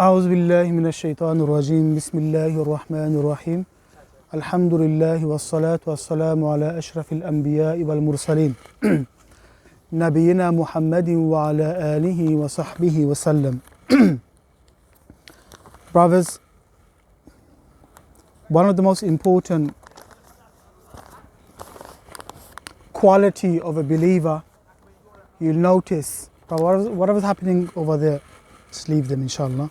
أعوذ بالله من الشيطان الرجيم بسم الله الرحمن الرحيم الحمد لله والصلاة والسلام على أشرف الأنبياء والمرسلين نبينا محمد وعلى آله وصحبه وسلم. Brothers, one of the most important quality of a believer, you'll notice, whatever's happening over there, just leave them inshallah.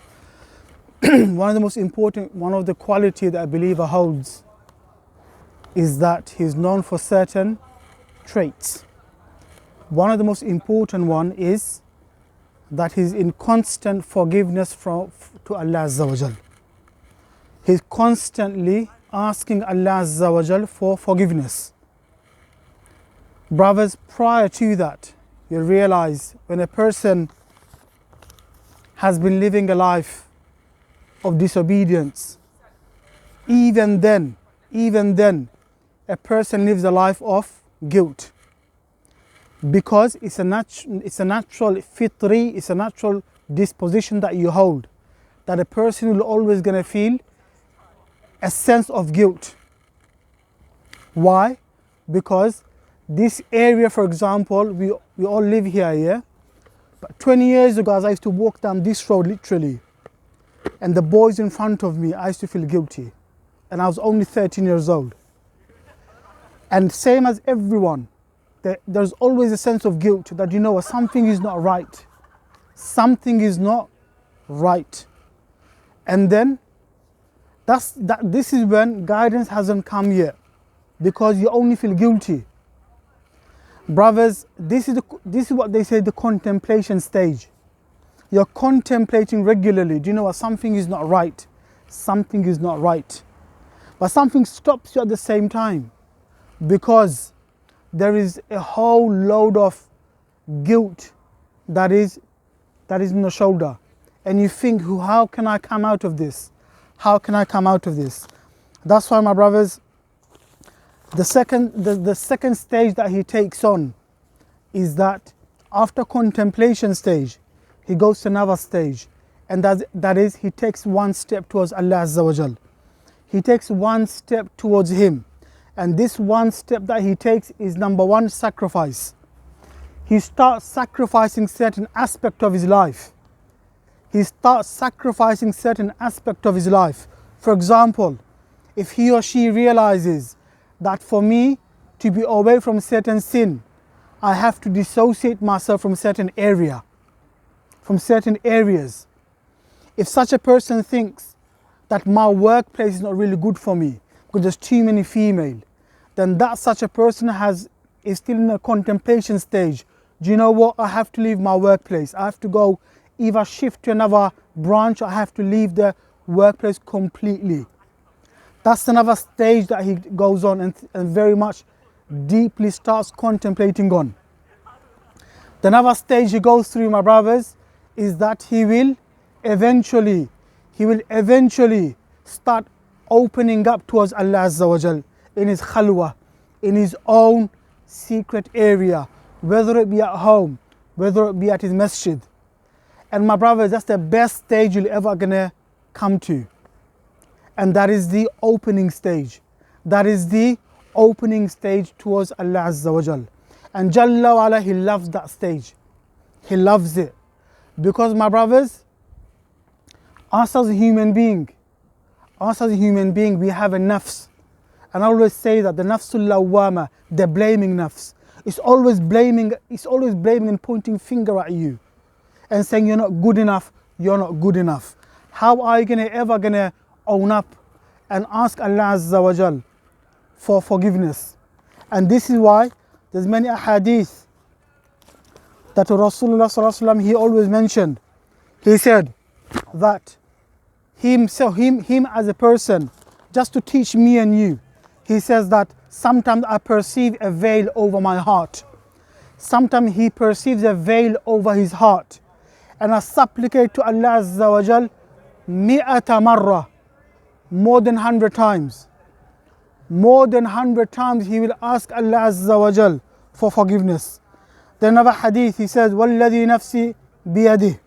One of the most important, one of the quality that a believer holds is that he's known for certain traits. One of the most important one is that he's in constant forgiveness to Allah Azza wa Jal. He's constantly asking Allah Azza wa Jal for forgiveness. Brothers, prior to that, you realize when a person has been living a life of disobedience, even then, a person lives a life of guilt. Because it's a natural fitri, it's a natural disposition that you hold, that a person will always gonna feel a sense of guilt. Why? Because this area, for example, we all live here, yeah? But 20 years ago, as I used to walk down this road literally, and the boys in front of me, I used to feel guilty. And I was only 13 years old. And same as everyone, there's always a sense of guilt that, you know what, something is not right. Something is not right. And then this is when guidance hasn't come yet, because you only feel guilty. Brothers, this is what they say, the contemplation stage. You're contemplating regularly. Do you know what? Something is not right. Something is not right. But something stops you at the same time, because there is a whole load of guilt that is in your shoulder. And you think, how can I come out of this? How can I come out of this? That's why, my brothers, the second stage that he takes on is that after contemplation stage, he goes to another stage, and that is he takes one step towards Allah Azza wa Jal. He takes one step towards Him, and this one step that he takes is number one, sacrifice. He starts sacrificing certain aspect of his life. He starts sacrificing certain aspect of his life. For example, if he or she realizes that for me to be away from certain sin, I have to dissociate myself from certain area, from certain areas. If such a person thinks that my workplace is not really good for me because there's too many female, then that such a person is still in a contemplation stage. Do you know what? I have to leave my workplace. I have to go either shift to another branch, or I have to leave the workplace completely. That's another stage that he goes on and very much deeply starts contemplating on. The another stage he goes through, my brothers, is that he will eventually start opening up towards Allah Azza wa Jal in his khalwa, in his own secret area, whether it be at home, whether it be at his masjid. And my brothers, that's the best stage you'll ever gonna come to. And that is the opening stage. That is the opening stage towards Allah Azza wa Jal. And Jalla wa Ala, He loves that stage. He loves it. Because, my brothers, us as a human being, we have a nafs. And I always say that the nafsul lawwama, the blaming nafs, it's always blaming and pointing finger at you and saying you're not good enough, you're not good enough. How are you ever gonna own up and ask Allah Azza wa Jal for forgiveness? And this is why there's many ahadith that Rasulullah sallallahu alaihi wasallam, he always mentioned. He said that him as a person, just to teach me and you, he says that sometimes I perceive a veil over my heart. Sometimes he perceives a veil over his heart. And I supplicate to Allah Azza wa Jal mi'ata marra, more than 100 times. More than 100 times he will ask Allah Azza wa Jal for forgiveness. Then another hadith, he says, وَالَّذِي نَفْسِي بِيَدِهِ,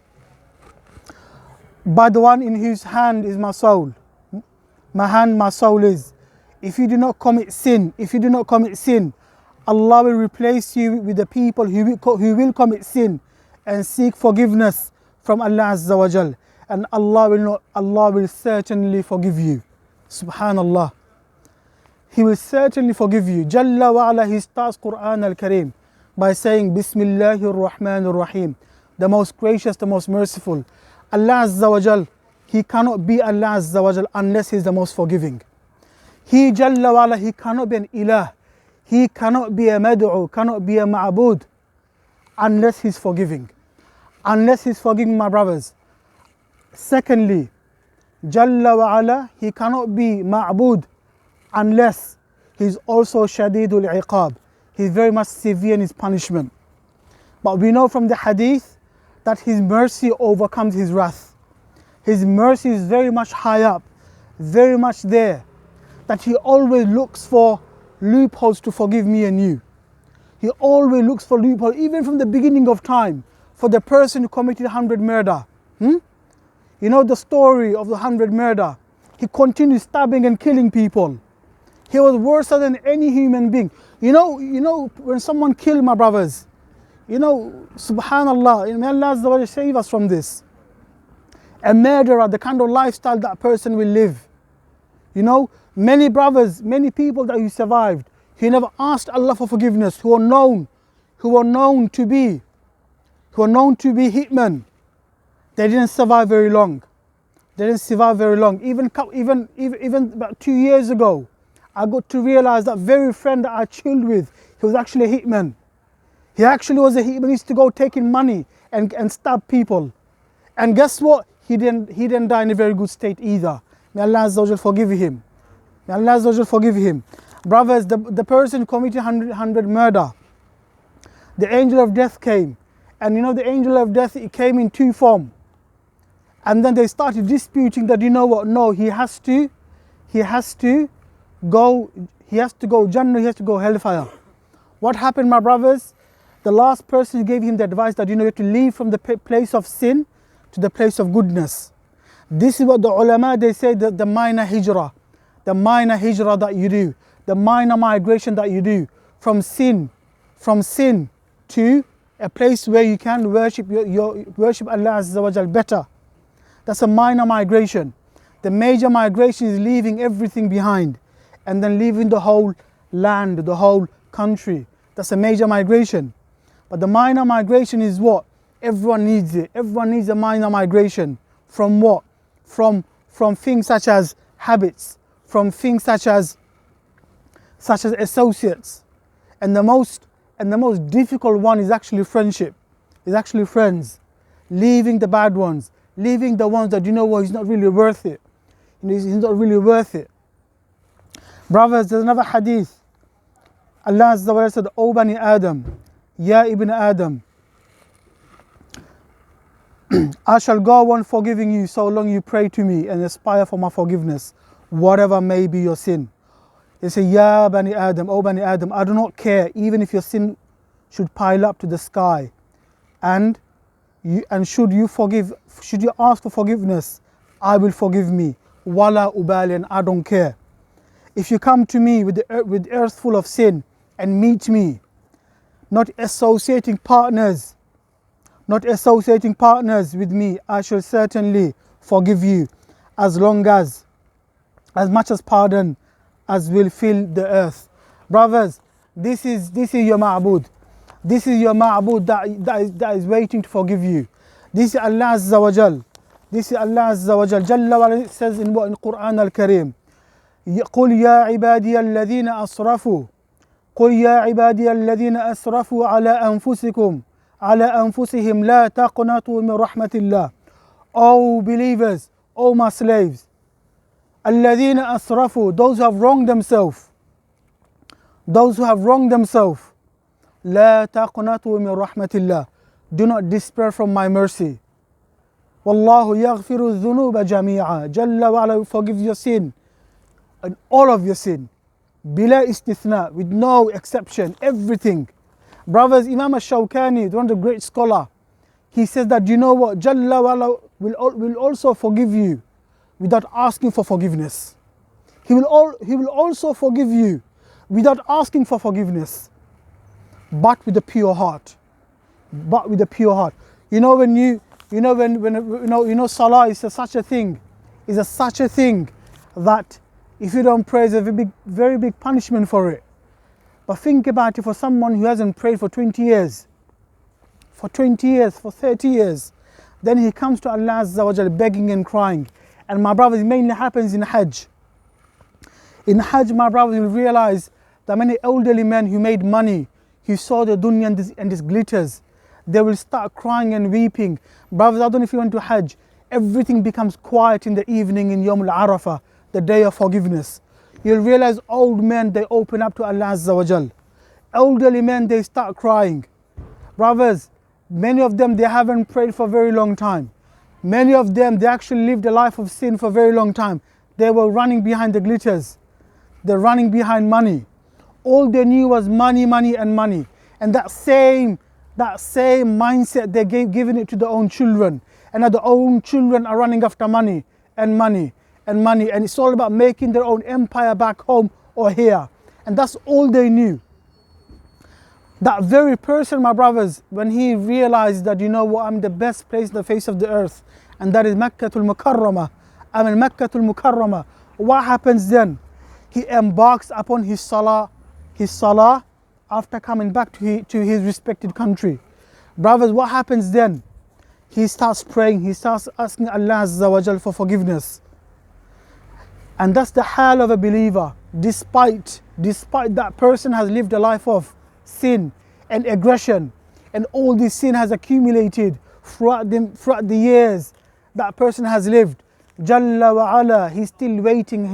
by the one in whose hand is my soul. My hand, my soul is. If you do not commit sin, Allah will replace you with the people who will commit sin and seek forgiveness from Allah Azza wa Jal. And Allah will certainly forgive you. Subhanallah. He will certainly forgive you. Jalla wa ala, he starts Quran al-Kareem by saying Bismillahir Rahmanir Rahim, the most gracious, the most merciful. Allah Azza wa Jal, he cannot be Allah Azza wa Jal unless he is the most forgiving. He Jalla wa ala, he cannot be an ilah. He cannot be a mad'u, cannot be a ma'bud unless he's forgiving. Unless he's forgiving, my brothers. Secondly, Jalla wa ala, he cannot be ma'bud unless he's also shadidul iqab. He's very much severe in his punishment. But we know from the hadith that his mercy overcomes his wrath. His mercy is very much high up, very much there, that he always looks for loopholes to forgive me and you. He always looks for loopholes, even from the beginning of time, for the person who committed 100 murder. You know the story of the 100 murder. He continued stabbing and killing people. He was worse than any human being. You know when someone killed, my brothers, subhanallah, may Allah Azza wa Jalla save us from this. A murderer, the kind of lifestyle that person will live. Many brothers, many people that he survived, he never asked Allah for forgiveness, who are known to be hitmen. They didn't survive very long. Even about 2 years ago, I got to realize that very friend that I chilled with, he was actually a hitman. He actually was a hitman. He used to go taking money and stab people. And guess what? He didn't die in a very good state either. May Allah Azza wa Jal forgive him. May Allah Azza wa Jal forgive him. Brothers, the person who committed 100 murder, the angel of death came. And the angel of death, he came in two forms. And then they started disputing that, no, he has to go Jannah, he has to go hellfire. What happened, my brothers? The last person gave him the advice that you have to leave from the place of sin to the place of goodness. This is what the ulama, they say, that the minor hijrah that you do, the minor migration that you do from sin to a place where you can worship worship Allah Azza wa Jal better. That's a minor migration. The major migration is leaving everything behind and then leaving the whole land, the whole country. That's a major migration. But the minor migration is what? Everyone needs it. Everyone needs a minor migration. From what? From things such as habits, from things such as associates. And the most difficult one is actually friendship. Is actually friends. Leaving the bad ones. Leaving the ones that he's not really worth it. He's not really worth it. Brothers, there's another hadith. Allah Azza wa Jalla said, O Bani Adam, Ya Ibn Adam, I shall go on forgiving you so long you pray to me and aspire for my forgiveness, whatever may be your sin. They say, Ya Bani Adam, O Bani Adam, I do not care even if your sin should pile up to the sky. And should you ask for forgiveness, I will forgive me. Wala ubali, and I don't care. If you come to me with earth full of sin and meet me, not associating partners with me, I shall certainly forgive you as much as pardon as will fill the earth. Brothers, this is your ma'bud. This is your ma'bud that is waiting to forgive you. This is Allah Azza wa Jal. This is Allah Azza wa Jal. Jalla wa ala says in Quran al-Kareem, قل يا عبادي الذين أسرفوا على أنفسهم لا تقنطوا من رحمة الله. O believers, O my slaves, الذين أسرفوا, those who have wronged themselves, لا تقنطوا من رحمة الله, do not despair from my mercy. والله يغفر الذنوب جميعا, Jalla wa ala will forgive your sin, and all of your sin, bila istithna, with no exception, everything. Brothers, Imam al-Shawkani, one of the great scholar, he says that, you know what, Jalla wa'ala will also forgive you without asking for forgiveness. He will also forgive you without asking for forgiveness, but with a pure heart. But with a pure heart. Salah is such a thing. Is such a thing that if you don't pray, there's a very big punishment for it. But think about it, for someone who hasn't prayed for 20 years, for 20 years, for 30 years, then he comes to Allah Azza wa Jal begging and crying. And my brothers, it mainly happens in Hajj. In Hajj, my brothers will realize that many elderly men who made money, who saw the dunya and this glitters, they will start crying and weeping. Brothers, I don't know if you went to Hajj, everything becomes quiet in the evening in Yawm al-Arafah, the day of forgiveness. You'll realize old men, they open up to Allah Azza wa Jal. Elderly men, they start crying. Brothers, many of them, they haven't prayed for a very long time. Many of them, they actually lived a life of sin for a very long time. They were running behind the glitters. They're running behind money. All they knew was money, money and money. And that same mindset, they're giving it to their own children. And now their own children are running after money and money and money. And it's all about making their own empire back home or here. And that's all they knew. That very person, my brothers, when he realized that, you know what, I'm the best place on the face of the earth, and that is Makkatul Mukarramah. I'm in Makkatul Mukarramah. What happens then? He embarks upon his salah after coming back to his respected country. Brothers, what happens then? He starts praying, he starts asking Allah Azza wa Jal for forgiveness. And that's the hal of a believer, despite that person has lived a life of sin and aggression, and all this sin has accumulated throughout the years that person has lived. Jalla wa ala, he's still waiting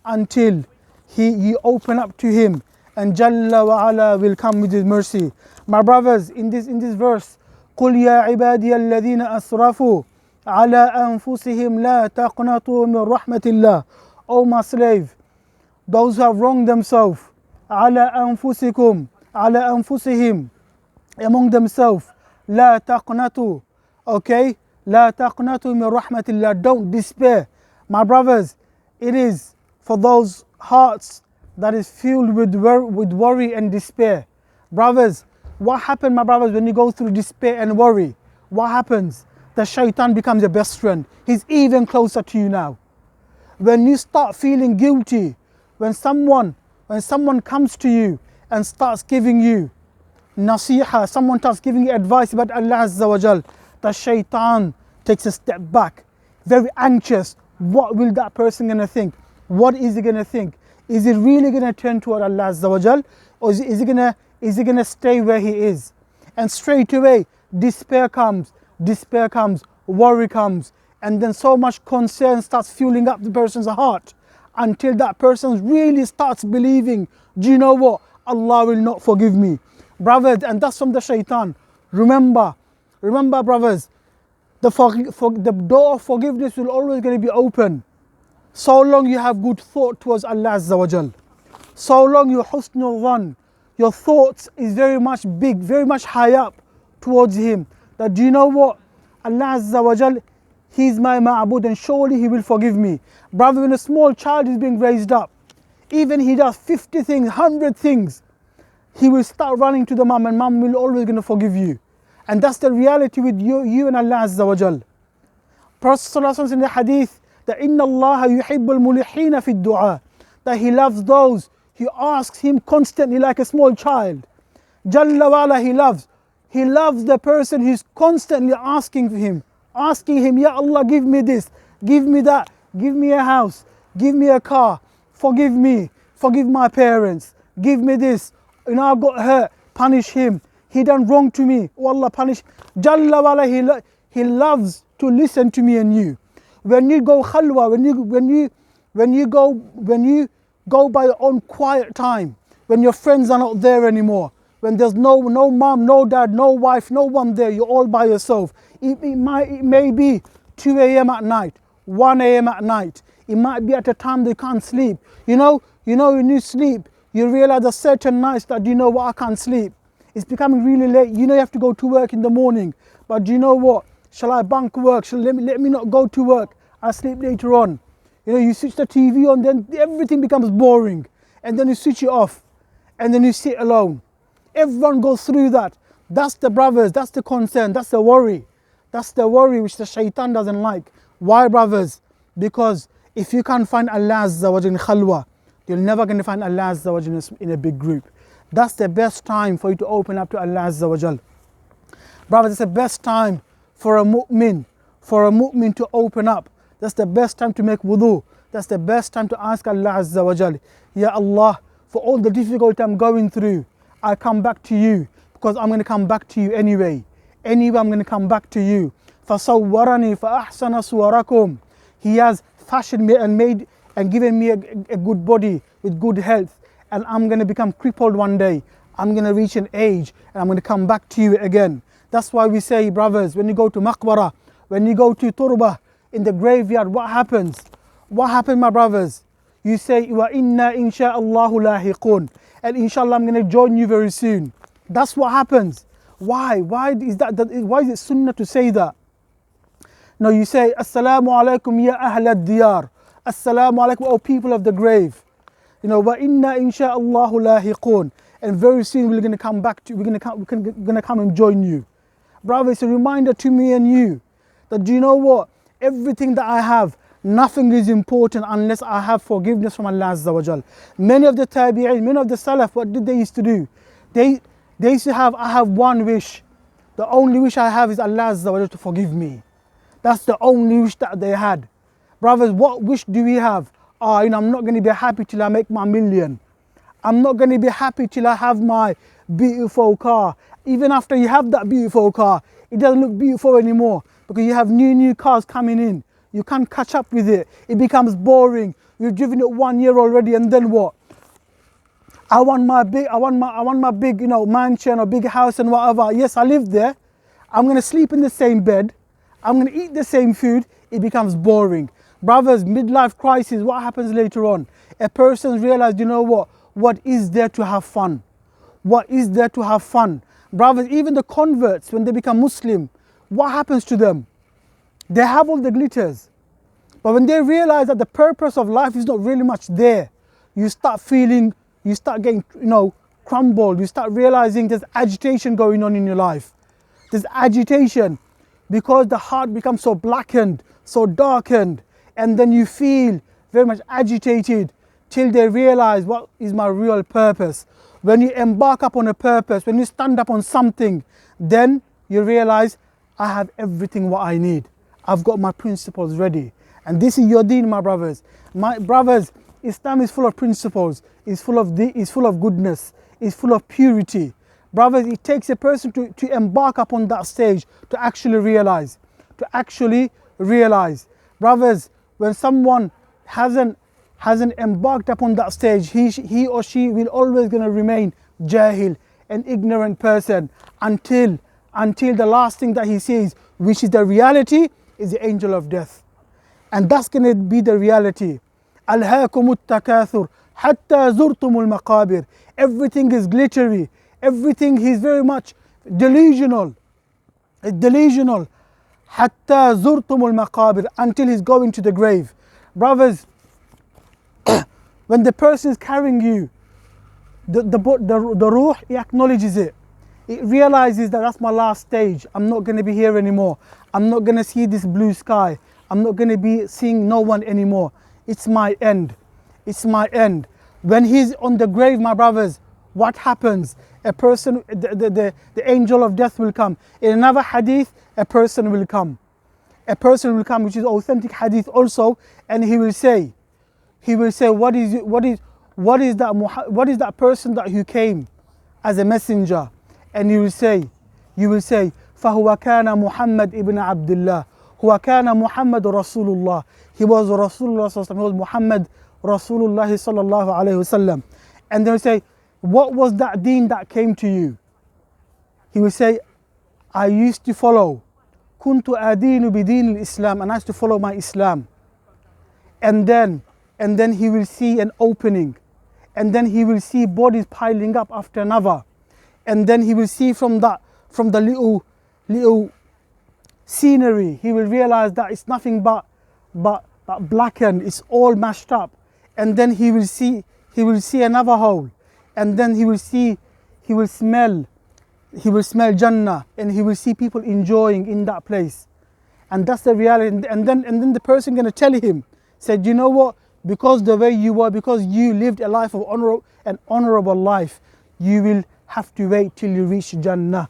until you open up to him, and Jalla wa ala will come with his mercy. My brothers, in this verse, قُلْ يَا عِبَادِيَ الَّذِينَ أَسْرَفُوا عَلَىٰ أَنفُسِهِمْ لَا تَقْنَطُوا مِنْ رَحْمَةِ اللَّهِ. O my slave, those who have wronged themselves, عَلَىٰ أَنفُسِهِمْ, among themselves, لَا تَقْنَطُوا, okay? لَا تَقْنَطُوا مِنْ رَحْمَةِ اللَّهِ. Don't despair. My brothers, it is for those hearts that is filled with worry and despair. Brothers, what happens, my brothers, when you go through despair and worry? What happens? The shaitan becomes your best friend. He's even closer to you now. When you start feeling guilty, when someone comes to you and starts giving you nasiha, someone starts giving you advice about Allah Azza wa Jal, the shaitan takes a step back, very anxious. What will that person gonna think? What is he gonna think? Is it really gonna turn toward Allah Azza wa Jal, or is he gonna stay where he is? And straight away, despair comes, worry comes, and then so much concern starts fueling up the person's heart, until that person really starts believing, do you know what? Allah will not forgive me. Brothers, and that's from the shaitan. Remember brothers, the door of forgiveness will always going to be open, so long you have good thought towards Allah Azza wa Jal. So long you husnul dhan, your thoughts is very much big, very much high up towards him, that do you know what? Allah Azza wa Jal, he's my ma'bud, and surely he will forgive me. Brother, when a small child is being raised up, even he does 50 things, 100 things, he will start running to the mum, and mum will always going to forgive you. And that's the reality with you and Allah Azza wa Jal. Prophet ﷺ says in the hadith that إِنَّ اللَّهَ يُحِبُّ الْمُلِحِينَ فِي الدُّعَاءِ, that he loves those who asks him constantly like a small child. Jalla wa ala, he loves the person who's constantly asking him, Ya Allah, give me this, give me that, give me a house, give me a car, forgive me, forgive my parents, give me this, you know, I got hurt, punish him, he done wrong to me, oh Allah, punish. Jalla wa ala, he loves to listen to me and you. When you go khalwa, when you go by your own quiet time, when your friends are not there anymore, when there's no mom, no dad, no wife, no one there, you're all by yourself. It may be 2 a.m. at night, 1 a.m. at night. It might be at a time they can't sleep. You know, when you sleep, you realize there's certain nights that, you know what, I can't sleep. It's becoming really late. You know you have to go to work in the morning. But do you know what? Shall I bunk work? Let me not go to work. I'll sleep later on. You know, you switch the TV on, then everything becomes boring. And then you switch it off. And then you sit alone. Everyone goes through that. That's the brothers, that's the concern, that's the worry. That's the worry which the shaitan doesn't like. Why, brothers? Because if you can't find Allah Azza wa Jal in khalwa, you're never going to find Allah Azza wa Jal in a big group. That's the best time for you to open up to Allah Azza wa Jal. Brothers, it's the best time for a mu'min to open up. That's the best time to make wudu. That's the best time to ask Allah Azza wa Jal, Ya Allah, for all the difficulty I'm going through, I come back to you, because I'm going to come back to you anyway. Anyway, I'm going to come back to you. فَصَوَّرَنِي فَأَحْسَنَ صُوَرَكُمْ. He has fashioned me and made and given me a good body with good health. And I'm going to become crippled one day. I'm going to reach an age and I'm going to come back to you again. That's why we say, brothers, when you go to maqbara, when you go to turba, in the graveyard, what happens? What happens, my brothers? You say, وَإِنَّا إِنْ شَاءَ اللَّهُ لَاحِقُونَ. And inshallah, I'm going to join you very soon. That's what happens. Why? Why is it sunnah to say that? No, you say, Assalamu alaikum ya ahl ad-diyar. Assalamu alaikum, O people of the grave. You know, wa inna insha'Allahu lahiqun. And very soon we're going to come back to, we're going to come and join you. Brother, it's a reminder to me and you that, do you know what? Everything that I have, nothing is important unless I have forgiveness from Allah Azza wa Jal. Many of the tabi'in, many of the salaf, what did they used to do? They used to have, I have one wish. The only wish I have is Allah Azza wa Jal to forgive me. That's the only wish that they had. Brothers, what wish do we have? You know, I'm not going to be happy till I make my million. I'm not going to be happy till I have my beautiful car. Even after you have that beautiful car, it doesn't look beautiful anymore because you have new cars coming in. You can't catch up with it. It becomes boring. You've driven it 1 year already, and then what? I want my big, you know, mansion or big house and whatever. Yes, I live there. I'm going to sleep in the same bed. I'm going to eat the same food. It becomes boring. Brothers, midlife crisis, what happens later on? A person realizes, you know what? What is there to have fun? What is there to have fun? Brothers, even the converts, when they become Muslim, what happens to them? They have all the glitters. But when they realize that the purpose of life is not really much there, you start getting, you know, crumbled. You start realizing there's agitation going on in your life. There's agitation because the heart becomes so blackened, so darkened, and then you feel very much agitated till they realize what is my real purpose. When you embark upon a purpose, when you stand up on something, then you realize I have everything what I need. I've got my principles ready. And this is your deen, my brothers. My brothers, Islam is full of principles, is full of goodness, is full of purity. Brothers, it takes a person to embark upon that stage to actually realize. Brothers, when someone hasn't embarked upon that stage, he or she will always going to remain jahil, an ignorant person, until the last thing that he sees, which is the reality, is the angel of death. And that's going to be the reality. أَلْهَاكُمُ التَّكَاثُرُ حَتَّى زُرْتُمُ الْمَقَابِرِ. Everything is glittery. Everything is very much delusional. Delusional. حَتَّى زُرْتُمُ الْمَقَابِرِ. Until he's going to the grave. Brothers, when the person is carrying you, the ruh, he acknowledges it. It realizes that that's my last stage. I'm not going to be here anymore. I'm not going to see this blue sky. I'm not going to be seeing no one anymore. It's my end. It's my end. When he's on the grave, my brothers, what happens? A person, the angel of death will come. In another hadith, a person will come. A person will come, which is authentic hadith also, and he will say, what is that person that who came as a messenger? And you will say, فَهُوَ كَانَ مُحَمَّدْ ibn Abdullah. هُوَ كَانَ مُحَمَّدُ رَسُولُ اللَّهِ. He was Rasulullah sallallahu alaihi wasallam. He was Muhammad Rasulullah sallallahu alaihi wasallam. And they will say, what was that deen that came to you? He will say, I used to follow. كُنْتُ أَدِينُ بِدِينِ الْإِسْلَامِ. And I used to follow my Islam. And then he will see an opening. And then he will see bodies piling up after another. and then he will see from the little scenery, he will realize that it's nothing but blackened, it's all mashed up. And then he will see another hole, and then he will smell Jannah, and he will see people enjoying in that place. And that's the reality. And then the person going to tell him, said, you know what, because the way you were, because you lived a life of an honorable life, you will have to wait till you reach Jannah.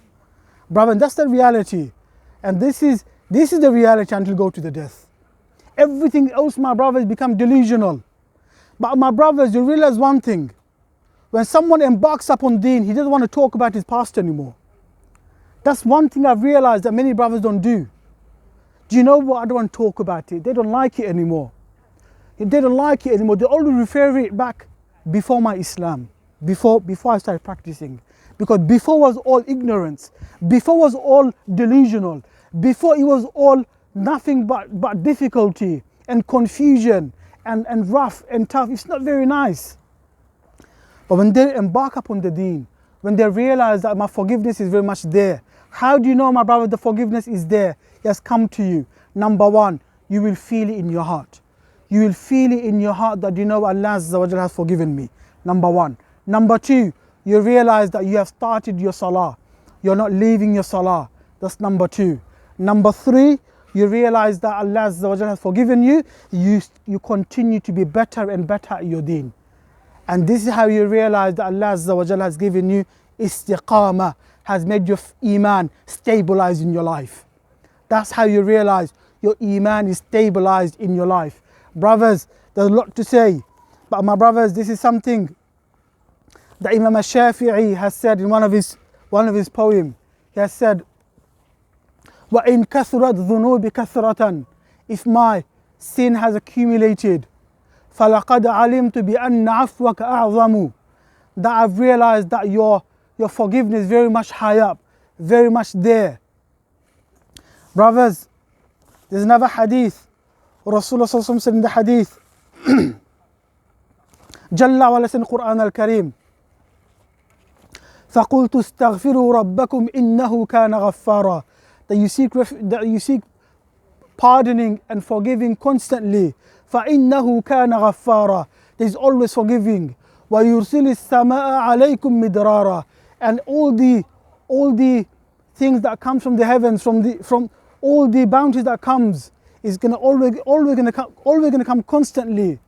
Brother, that's the reality. And this is the reality until you go to the death. Everything else, my brothers, become delusional. But my brothers, you realize one thing. When someone embarks upon deen, he doesn't want to talk about his past anymore. That's one thing I've realized that many brothers don't do. Do you know what? I don't want to talk about it. They don't like it anymore. They don't like it anymore. They always refer it back before my Islam, before I started practicing. Because before was all ignorance. Before was all delusional. Before it was all nothing but difficulty and confusion and rough and tough. It's not very nice. But when they embark upon the deen, when they realize that my forgiveness is very much there, how do you know, my brother, the forgiveness is there? It has come to you. Number one, you will feel it in your heart. You will feel it in your heart that you know Allah Azza wa Jalla has forgiven me. Number one. Number two, you realize that you have started your salah. You're not leaving your salah. That's number two. Number three, you realize that Allah Azza wa Jalla has forgiven you. You continue to be better and better at your deen. And this is how you realize that Allah Azza wa Jalla has given you istiqamah, has made your iman stabilized in your life. That's how you realize your iman is stabilized in your life. Brothers, there's a lot to say, but my brothers, this is something that Imam al-Shafi'i has said in one of his poems. He has said, وَإِن كَثُرَتْ ذُنُوبِ كَثْرَةً, if my sin has accumulated, فَلَقَدْ عَلِمْتُ بِأَنَّ عَفْوَكَ أَعْظَمُ, that I've realized that your forgiveness is very much high up, very much there. Brothers, there's another hadith. Rasulullah sallallahu alaihi wasallam said in the hadith, Jalla wa ala in Quran al-Karim, فَقُلْتُ اسْتَغْفِرُوا رَبَّكُمْ إِنَّهُ كَانَ غَفَّارًا, that you seek pardoning and forgiving constantly. فَإِنَّهُ كَانَ غَفَّارًا, that is always forgiving. وَيُرْسِلِ السَّمَاءَ عَلَيْكُمْ مِدْرَارًا, and all the things that comes from the heavens, from all the bounties that comes, is gonna always gonna come constantly.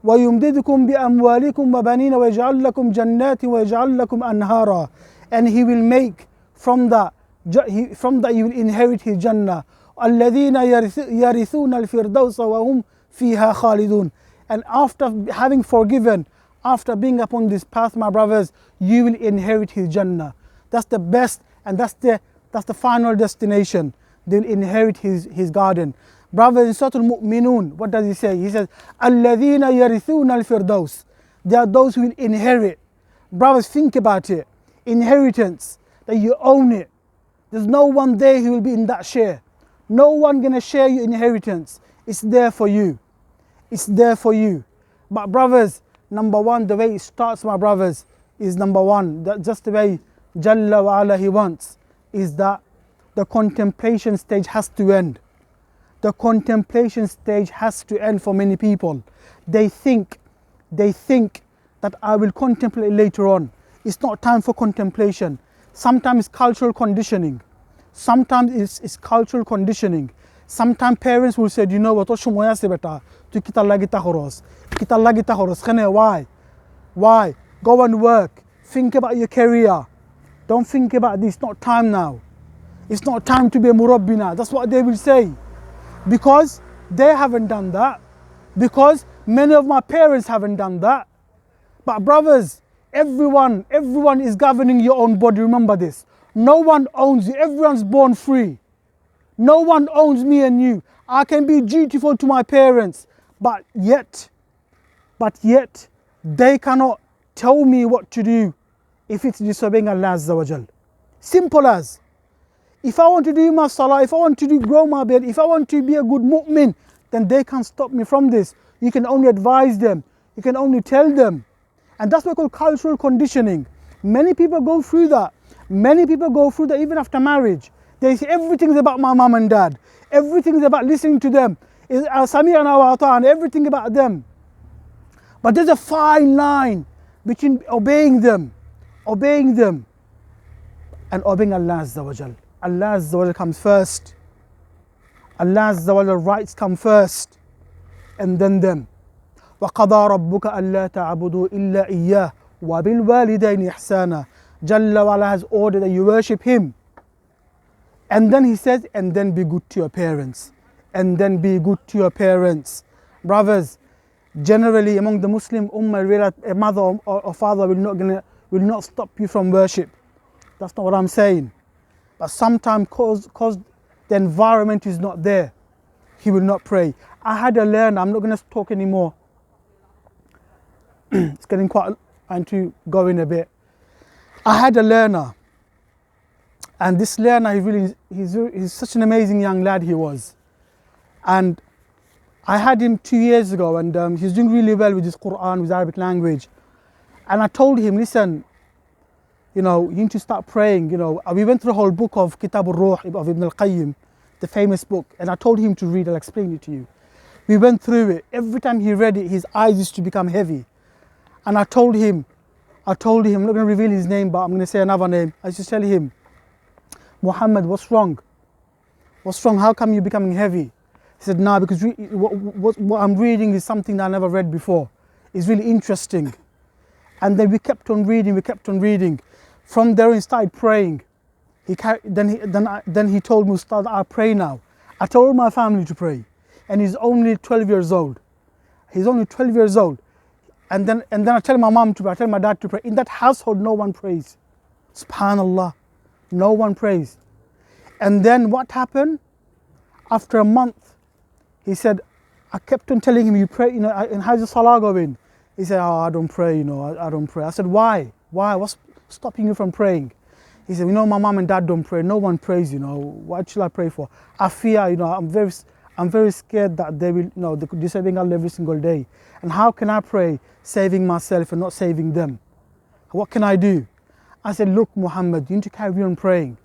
وَيُمْدِدُكُمْ بِأَمْوَالِكُمْ وَبَنِينَ وَيَجْعَلْ لَكُمْ جَنَّاتٍ وَيَجْعَلْ لَكُمْ أَنْهَارًا, and he will make from that you will inherit his Jannah. الَّذِينَ يَرِثُونَ الْفِرْدَوْسَ وَهُمْ فِيهَا خَالِدُونَ, and after having forgiven, after being upon this path, my brothers, you will inherit his Jannah. That's the best, and that's the final destination. They will inherit his garden. Brothers, in Surah Al-Mu'minun, what does he say? He says, الَّذِينَ يَرِثُونَ الْفِرْدَوْسَ, they are those who will inherit. Brothers, think about it. Inheritance, that you own it. There's no one there who will be in that share. No one gonna share your inheritance. It's there for you. It's there for you. But brothers, number one, the way it starts, my brothers, is number one, that just the way Jalla wa ala he wants, is that the contemplation stage has to end. The contemplation stage has to end for many people. They think that I will contemplate later on. It's not time for contemplation. Sometimes cultural conditioning. Sometimes it's cultural conditioning. Sometimes parents will say, you know what, why? Go and work. Think about your career. Don't think about this. It's not time now. It's not time to be a murabbina. That's what they will say. Because they haven't done that. Because many of my parents haven't done that. But brothers, everyone is governing your own body. Remember this. No one owns you. Everyone's born free. No one owns me and you. I can be dutiful to my parents, but yet they cannot tell me what to do if it's disobeying Allah Azza wa Jal. Simple as. If I want to do my salah, if I want to grow my beard, if I want to be a good mu'min, then they can't stop me from this. You can only advise them. You can only tell them. And that's what we call cultural conditioning. Many people go through that. Many people go through that even after marriage. They say everything's about my mom and dad. Everything's about listening to them. Sami'na wa ata'na, everything about them. But there's a fine line between obeying them and obeying Allah Azza wa Jal. Allah Azza wa Jal comes first. Allah Azza wa Jal rights come first, and then them. وَقَضَى رَبُّكَ أَلَّا تَعْبُدُوا إِلَّا إِيَّاهُ وَبِالْوَالِدَيْنِ إِحْسَانًا. Jalla wa Ala has ordered that you worship Him. And then He says, and then be good to your parents. And then be good to your parents. Brothers, generally among the Muslim Ummah, a mother or father will not stop you from worship. That's not what I'm saying. But sometimes cause the environment is not there, he will not pray. I had a learner, I'm not going to talk anymore. It's getting quite, I'm to go in a bit. I had a learner, and this learner, he's such an amazing young lad he was. And I had him 2 years ago, and he's doing really well with his Quran, with Arabic language. And I told him, listen, you need to start praying. We went through the whole book of Kitab al-Ruh of Ibn al-Qayyim, the famous book, and I told him to read. I'll explain it to you. We went through it. Every time he read it, his eyes used to become heavy. And I told him, I'm not going to reveal his name, but I'm going to say another name. I used to tell him, Muhammad, what's wrong? What's wrong? How come you're becoming heavy? He said, no, because what I'm reading is something that I never read before. It's really interesting. And then we kept on reading. From there, he started praying. Then he told me, Ustad, I pray now. I told my family to pray. And he's only 12 years old. And then I tell my mom to pray, I tell my dad to pray. In that household, no one prays. SubhanAllah. No one prays. And then what happened? After a month, he said, I kept on telling him, you pray, and how's your salah going? He said, I don't pray, I don't pray. I said, why? What's stopping you from praying? He said, my mom and dad don't pray. No one prays, What should I pray for? I fear, I'm very scared that they will, they could be saving Allah every single day. And how can I pray saving myself and not saving them? What can I do? I said, look, Muhammad, you need to carry on praying.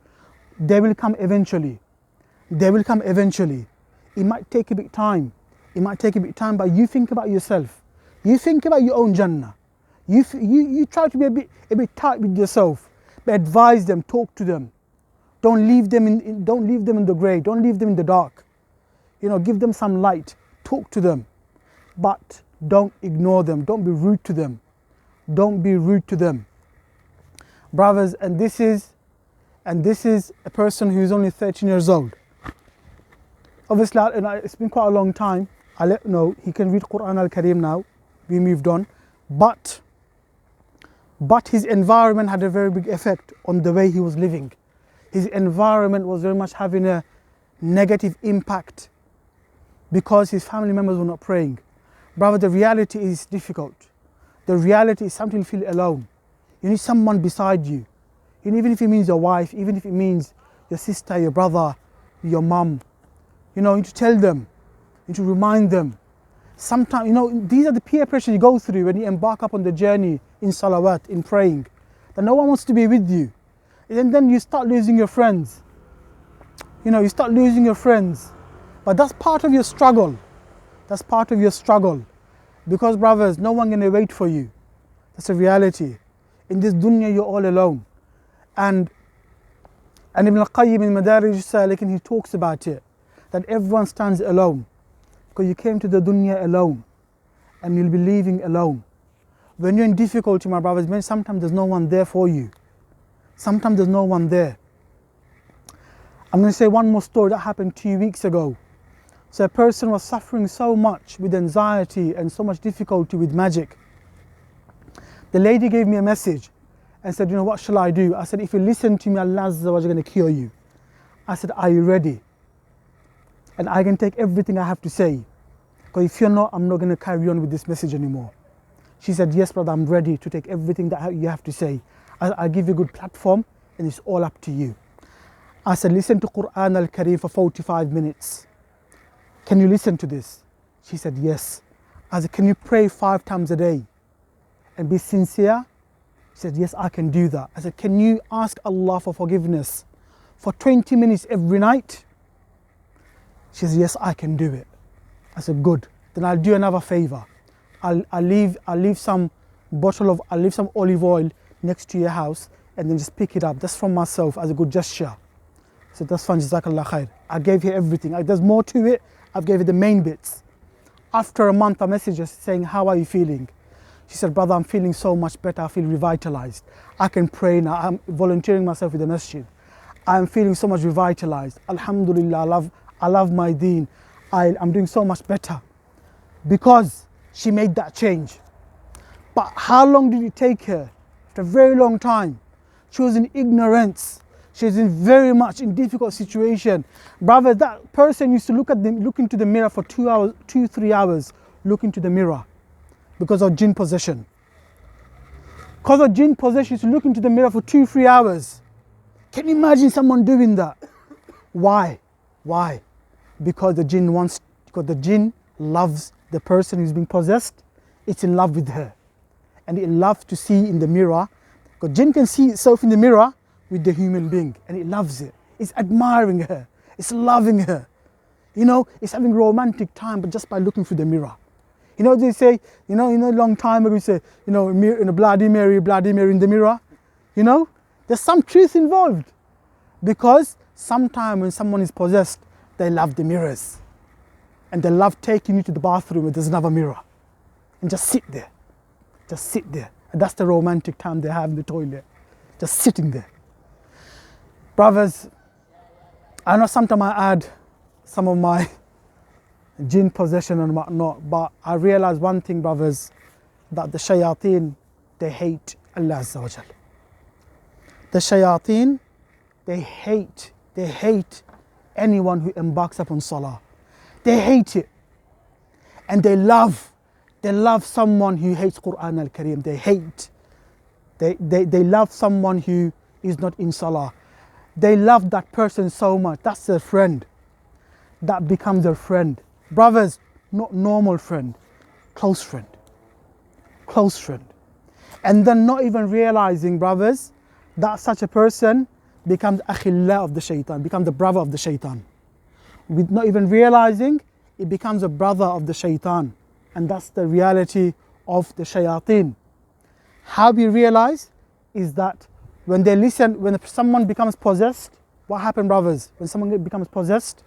They will come eventually. It might take a bit time. But you think about yourself. You think about your own Jannah. You try to be a bit tight with yourself. But advise them, talk to them. Don't leave them in the grey. Don't leave them in the dark. Give them some light. Talk to them. But don't ignore them. Don't be rude to them. Brothers, and this is a person who is only 13 years old. Obviously, it's been quite a long time. I let him know he can read Quran al-Kareem now. We moved on. But his environment had a very big effect on the way he was living. His environment was very much having a negative impact because his family members were not praying. Brother, the reality is difficult. The reality is something you feel alone. You need someone beside you. Even if it means your wife, even if it means your sister, your brother, your mum. You need to tell them. You need to remind them. Sometimes, these are the peer pressure you go through when you embark upon the journey in salawat, in praying. That no one wants to be with you. And then you start losing your friends. But that's part of your struggle. Because brothers, no one gonna wait for you. That's a reality. In this dunya, you're all alone. And Ibn al-Qayyim in Madarij al-Salikin, he talks about it. That everyone stands alone. Because you came to the dunya alone. And you'll be leaving alone. When you're in difficulty, my brothers, sometimes there's no one there for you. I'm going to say one more story that happened 2 weeks ago. So a person was suffering so much with anxiety and so much difficulty with magic. The lady gave me a message and said, what shall I do? I said, if you listen to me, Allah is going to cure you. I said, are you ready? And I can take everything I have to say. Because if you're not, I'm not going to carry on with this message anymore. She said, yes, brother, I'm ready to take everything that you have to say. I'll give you a good platform and it's all up to you. I said, listen to Quran al-Kareem for 45 minutes. Can you listen to this? She said, yes. I said, can you pray 5 times a day and be sincere? She said, yes, I can do that. I said, can you ask Allah for forgiveness for 20 minutes every night? She said, yes, I can do it. I said, good. Then I'll do another favor. I'll leave some olive oil next to your house, and then just pick it up. That's from myself as a good gesture. I said, that's fine, Jazakallah khair. I gave her everything. There's more to it. I've gave her the main bits. After a month, I messaged her saying, how are you feeling? She said, brother, I'm feeling so much better. I feel revitalized. I can pray now. I'm volunteering myself with the masjid. I'm feeling so much revitalized. Alhamdulillah, I love my deen. I'm doing so much better because she made that change. But how long did it take her? After a very long time. She was in ignorance. She was very much in difficult situation. Brother, that person used to look into the mirror for 3 hours, look into the mirror because of jinn possession. Because of jinn possession, she used to look into the mirror for 2-3 hours. Can you imagine someone doing that? Why? Why? Because the jinn loves the person who's being possessed. It's in love with her. And it loves to see in the mirror. Because jinn can see itself in the mirror with the human being, and it loves it. It's admiring her. It's loving her. You know, it's having romantic time, but just by looking through the mirror. You know, they say, a long time ago, we say, Bloody Mary in the mirror. You know, there's some truth involved. Because sometimes when someone is possessed, they love the mirrors. And they love taking you to the bathroom where there's another mirror. And just sit there. Just sit there. And that's the romantic time they have in the toilet. Just sitting there. Brothers, I know sometimes I add some of my jinn possession and whatnot, but I realize one thing, brothers, that the shayateen, they hate Allah Azza wa Jal. The shayateen, they hate anyone who embarks upon salah. They hate it. And they love someone who hates Quran al-Kareem. They love someone who is not in salah. They love that person so much. That's their friend. That becomes their friend. Brothers, not normal friend, close friend. Close friend. And then not even realizing, brothers, that such a person becomes akhillah of the shaitan, becomes the brother of the shaitan. With not even realizing, it becomes a brother of the shaitan. And that's the reality of the shayateen. How we realize is that when they listen, when someone becomes possessed, what happens, brothers? When someone becomes possessed,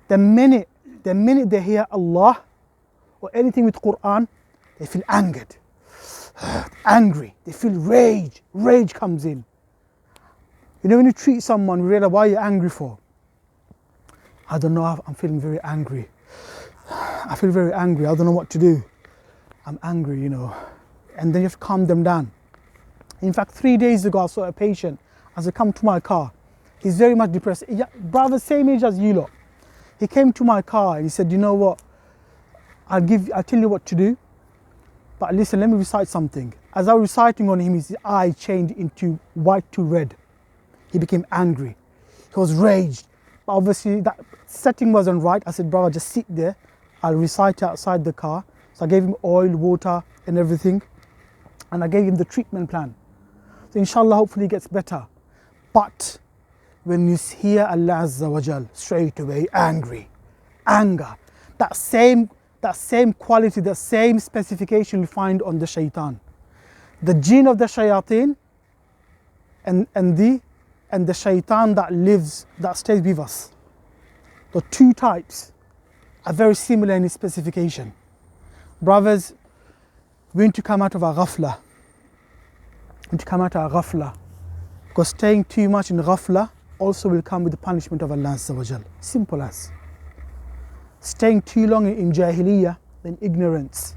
the minute they hear Allah or anything with Quran, they feel angered, angry. They feel rage. Rage comes in. You know, when you treat someone, you realize, why are you angry for? I don't know, I'm feeling very angry. I feel very angry. I don't know what to do. I'm angry, And then you have to calm them down. In fact, 3 days ago, I saw a patient as I come to my car. He's very much depressed. Brother, same age as you lot. He came to my car and he said, you know what? I'll tell you what to do. But listen, let me recite something. As I was reciting on him, his eye changed into white to red. He became angry. He was raged. But obviously, that setting wasn't right. I said, brother, just sit there. I'll recite outside the car. So I gave him oil, water, and everything. And I gave him the treatment plan. So inshallah, hopefully it gets better. But when you hear Allah Azza wa Jal, straight away angry, anger, that same quality, the same specification you find on the shaitan. The jinn of the shayateen and the shaitan that stays with us. The two types are very similar in its specification. Brothers, we need to come out of our ghafla. We need to come out of our ghafla. Because staying too much in ghafla also will come with the punishment of Allah Azza wa Jal. Simple as. Staying too long in jahiliyyah, in ignorance,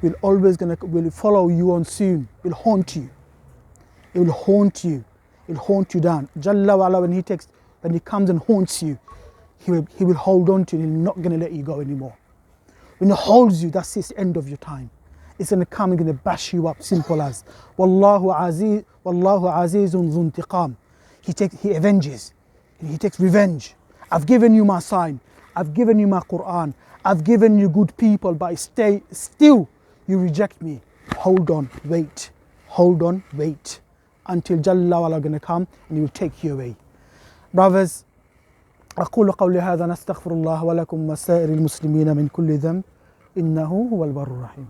will follow you on soon, will haunt you. It will haunt you. It will haunt you down. Jalla wa ala, when he comes and haunts you, he will hold on to you and he's not going to let you go anymore. When he holds you, that's the end of your time. It's going to come and going to bash you up, simple as. Wallahu azizun dhu intiqam. He avenges. He takes revenge. I've given you my sign. I've given you my Quran. I've given you good people, but still you reject me. Hold on, wait. hold on, wait until Jalla wa'ala gonna come and he will take you away. Brothers, أقول قولي هذا نستغفر الله ولكم وسائر المسلمين من كل ذنب إنه هو البر الرحيم.